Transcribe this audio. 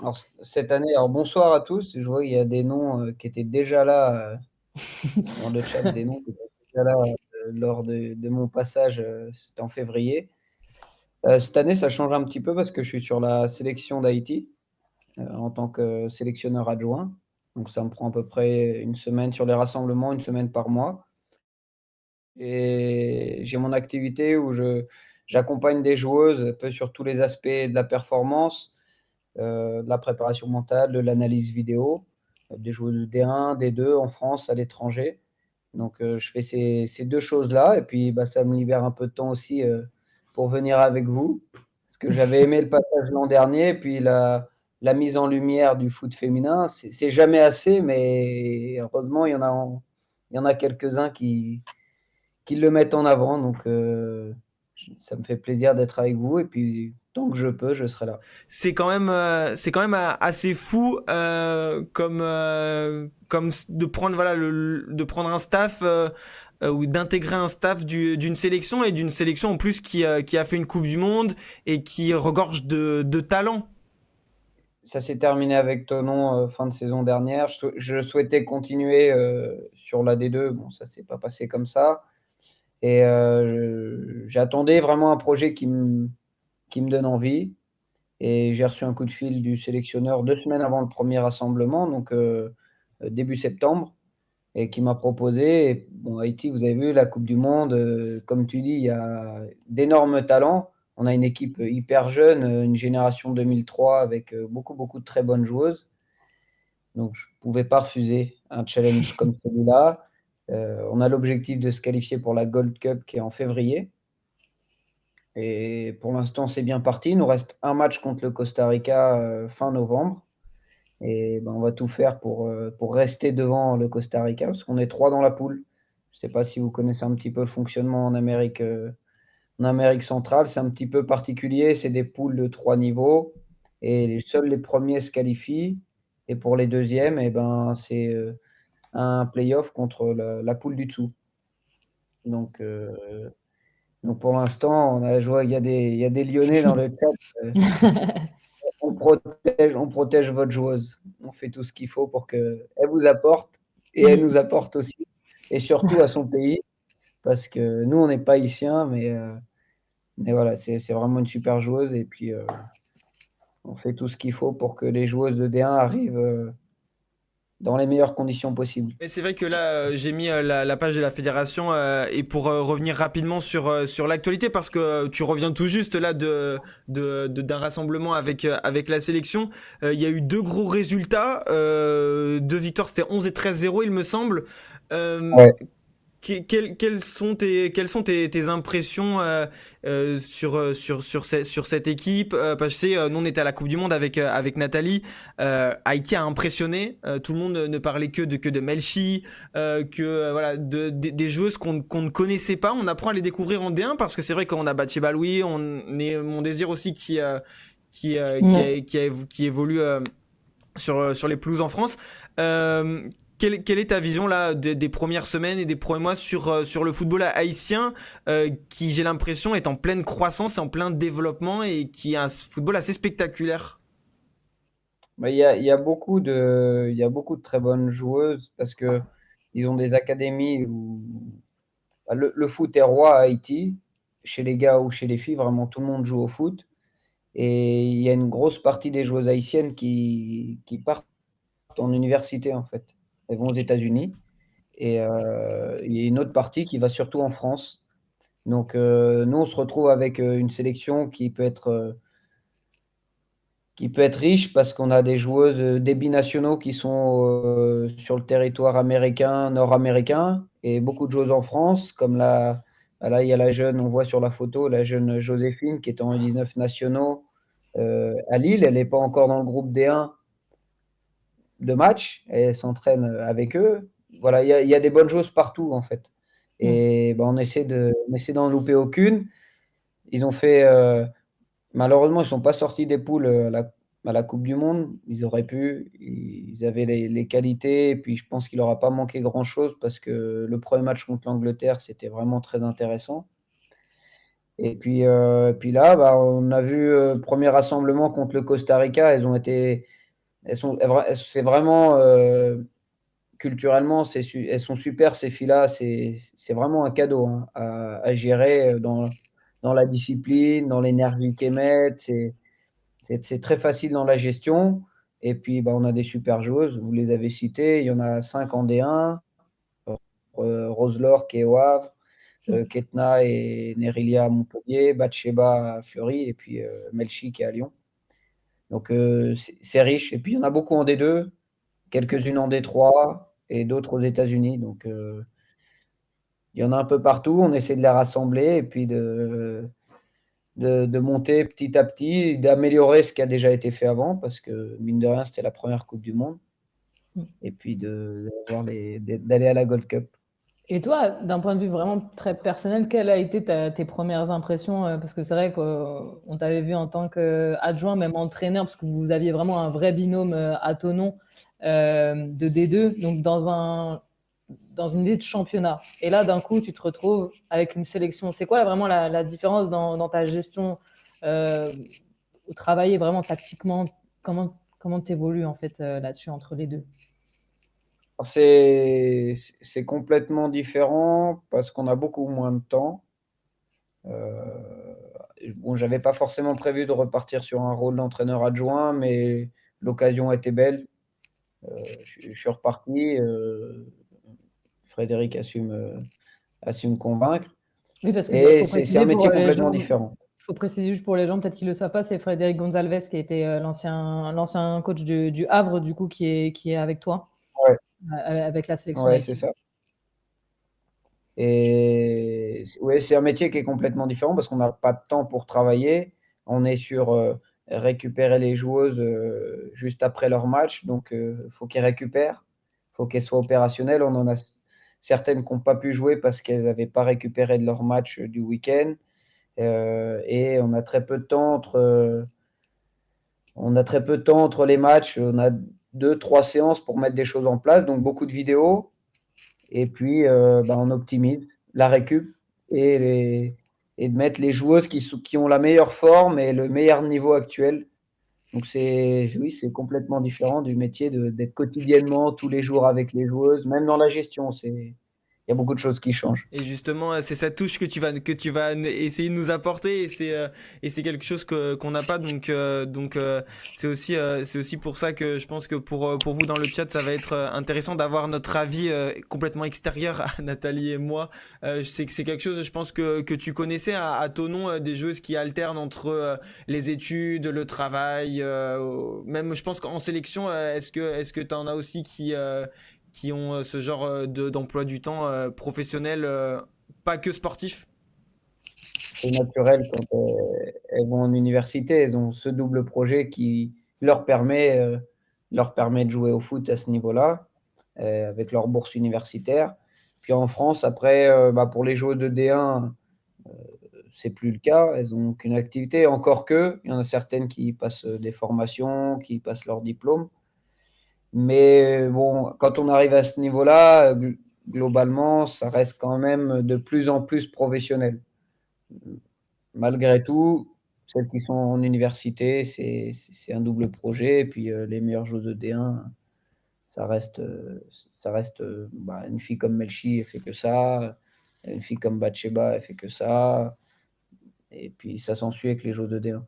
Alors cette année, alors bonsoir à tous. Je vois qu'il y a des noms, qui étaient déjà là, dans le chat, des noms qui étaient déjà là, lors de mon passage, c'était en février. Cette année, ça change un petit peu parce que je suis sur la sélection d'Haïti, en tant que sélectionneur adjoint. Donc ça me prend à peu près une semaine sur les rassemblements, une semaine par mois et j'ai mon activité où j'accompagne des joueuses un peu sur tous les aspects de la performance, de la préparation mentale, de l'analyse vidéo, des joueurs de D1, D2 en France, à l'étranger. Donc, je fais ces 2 choses-là et puis, bah, ça me libère un peu de temps aussi, pour venir avec vous. Parce que j'avais aimé le passage l'an dernier, puis la mise en lumière du foot féminin, c'est jamais assez, mais heureusement, il y en a quelques-uns qui le mettent en avant. Donc, ça me fait plaisir d'être avec vous et puis tant que je peux, je serai là. C'est quand même assez fou comme de prendre de prendre un staff ou d'intégrer un staff d'une sélection et d'une sélection en plus qui a fait une Coupe du Monde et qui regorge de talent. Ça s'est terminé avec Thonon, fin de saison dernière. Je souhaitais continuer, sur la D2. Bon, ça s'est pas passé comme ça et j'attendais vraiment un projet qui me donne envie et j'ai reçu un coup de fil du sélectionneur 2 semaines avant le premier rassemblement, donc début septembre, et qui m'a proposé. Et bon, Haïti, vous avez vu la coupe du monde, comme tu dis, il y a d'énormes talents. On a une équipe hyper jeune, une génération 2003 avec, beaucoup, beaucoup de très bonnes joueuses. Donc je ne pouvais pas refuser un challenge comme celui-là. On a l'objectif de se qualifier pour la Gold Cup qui est en février et pour l'instant, c'est bien parti. Il nous reste un match contre le Costa Rica, fin novembre. Et ben, on va tout faire pour rester devant le Costa Rica, parce qu'on est 3 dans la poule. Je ne sais pas si vous connaissez un petit peu le fonctionnement en Amérique centrale, c'est un petit peu particulier, c'est des poules de 3 niveaux et seuls les premiers se qualifient et pour les deuxièmes et ben, c'est, un play-off contre la poule du dessous. Donc pour l'instant, je vois il y a des Lyonnais dans le chat, on protège votre joueuse. On fait tout ce qu'il faut pour qu'elle vous apporte et elle nous apporte aussi et surtout à son pays parce que nous, on n'est pas haïtiens, mais voilà, c'est vraiment une super joueuse et puis, on fait tout ce qu'il faut pour que les joueuses de D1 arrivent, dans les meilleures conditions possibles. Mais c'est vrai que là, j'ai mis la page de la fédération et pour revenir rapidement sur l'actualité parce que tu reviens tout juste là d'un rassemblement avec la sélection. Il y a eu deux gros résultats, deux victoires, c'était 11 et 13-0 il me semble. Euh, Ouais. quelles sont tes impressions sur cette équipe parce que nous on était à la Coupe du Monde avec Nathalie. Haïti a impressionné. Tout le monde ne parlait que de Melchi, voilà, des joueuses qu'on ne connaissait pas. On apprend à les découvrir en D1 parce que c'est vrai qu'on a Bati Baloui, on est Mon désir aussi Ouais. qui évolue sur les pelouses en France. Euh, quelle est ta vision là des premières semaines et des premiers mois sur le football haïtien qui, j'ai l'impression, est en pleine croissance et en plein développement et qui est un football assez spectaculaire? Bah, il y a beaucoup de très bonnes joueuses parce qu'ils ont des académies où bah, le foot est roi à Haïti, chez les gars ou chez les filles, vraiment tout le monde joue au foot et il y a une grosse partie des joueuses haïtiennes qui partent en université, en fait. Elles vont aux États-Unis et il y a une autre partie qui va surtout en France. Donc nous, on se retrouve avec, une sélection qui peut être riche parce qu'on a des joueuses, des binationaux qui sont, sur le territoire américain, nord-américain et beaucoup de joueuses en France comme là, il y a la jeune, on voit sur la photo, la jeune Joséphine qui est en U19 nationaux, à Lille. Elle est pas encore dans le groupe D1 de match, elle s'entraîne, avec eux. Voilà, il y a des bonnes choses partout, en fait et bah, on essaie d'en louper aucune. Ils ont fait, malheureusement, ils sont pas sortis des poules, à la coupe du monde. Ils auraient pu, ils avaient les qualités et puis je pense qu'il leur a pas manqué grand chose parce que le premier match contre l'Angleterre, c'était vraiment très intéressant Et puis là, bah, on a vu, premier rassemblement contre le Costa Rica. C'est vraiment, culturellement, elles sont super ces filles-là. C'est vraiment un cadeau, hein, à gérer, dans la discipline, dans l'énergie qu'elles mettent. C'est très facile dans la gestion. Et puis, bah, on a des super joueuses, vous les avez citées. Il y en a 5 en D1, Rose-Laure qui est au Havre, Ketna et Nerilia à Montpellier, Batsheba à Fleury et puis, Melchi qui est à Lyon. Donc, c'est riche. Et puis il y en a beaucoup en D2, quelques-unes en D3 et d'autres aux États-Unis. Donc, il y en a un peu partout. On essaie de les rassembler et puis de monter petit à petit, d'améliorer ce qui a déjà été fait avant, parce que mine de rien, c'était la première Coupe du monde, et puis d'aller à la Gold Cup. Et toi, d'un point de vue vraiment très personnel, quelles a été tes premières impressions? Parce que c'est vrai qu'on t'avait vu en tant qu'adjoint, même entraîneur, parce que vous aviez vraiment un vrai binôme à Thonon de D2, donc dans une idée de championnat. Et là, d'un coup, tu te retrouves avec une sélection. C'est quoi vraiment la différence dans ta gestion au travail et vraiment tactiquement? Comment t'évolues en fait là-dessus entre les deux? Alors c'est complètement différent parce qu'on a beaucoup moins de temps. Bon, j'avais pas forcément prévu de repartir sur un rôle d'entraîneur adjoint, mais l'occasion était belle. Je suis reparti, Frédéric a su me convaincre, Oui, parce que et faut c'est un préciser pour métier les complètement gens. différent. Il faut préciser juste pour les gens peut-être qui le savent pas, c'est Frédéric Gonzalez qui a été l'ancien coach du Havre du coup qui est avec toi Ouais, avec la sélection ouais, c'est haïtienne. ça. Et ouais, c'est un métier qui est complètement différent parce qu'on n'a pas de temps pour travailler. On est sur, récupérer les joueuses, juste après leur match, donc faut qu'elles récupèrent, faut qu'elles soient opérationnelles. On en a certaines qui ont pas pu jouer parce qu'elles avaient pas récupéré de leur match, du week-end, et on a très peu de temps entre les matchs. On a 2-3 séances pour mettre des choses en place, donc beaucoup de vidéos. Et puis, bah, on optimise la récup et de mettre les joueuses qui ont la meilleure forme et le meilleur niveau actuel. Donc oui, c'est complètement différent du métier d'être quotidiennement, tous les jours avec les joueuses, même dans la gestion, il y a beaucoup de choses qui changent. Et justement, c'est cette touche que tu vas essayer de nous apporter, et c'est quelque chose qu'on n'a pas. Donc, c'est aussi pour ça que je pense que pour vous dans le chat, ça va être intéressant d'avoir notre avis complètement extérieur à Nathalie et moi. Je sais que c'est quelque chose, je pense que tu connaissais à Thonon, des joueuses qui alternent entre les études, le travail, même je pense qu'en sélection, est-ce que tu en as aussi qui ont ce genre d'emploi du temps professionnel, pas que sportif. C'est naturel quand elles vont en université, elles ont ce double projet qui leur permet, heu, leur permet de jouer au foot à ce niveau-là, avec leur bourse universitaire. Puis en France après, bah, pour les joueuses de D1, c'est plus le cas, elles ont qu'une activité, encore que, il y en a certaines qui passent, des formations, qui passent leur diplôme. Mais bon, quand on arrive à ce niveau-là, globalement, ça reste quand même de plus en plus professionnel. Malgré tout, celles qui sont en université, c'est un double projet, et puis, les meilleures joueuses de D1, ça reste, bah, une fille comme Melchi, elle fait que ça, une fille comme Batsheba, elle fait que ça, et puis ça s'ensuit avec les joueuses de D1.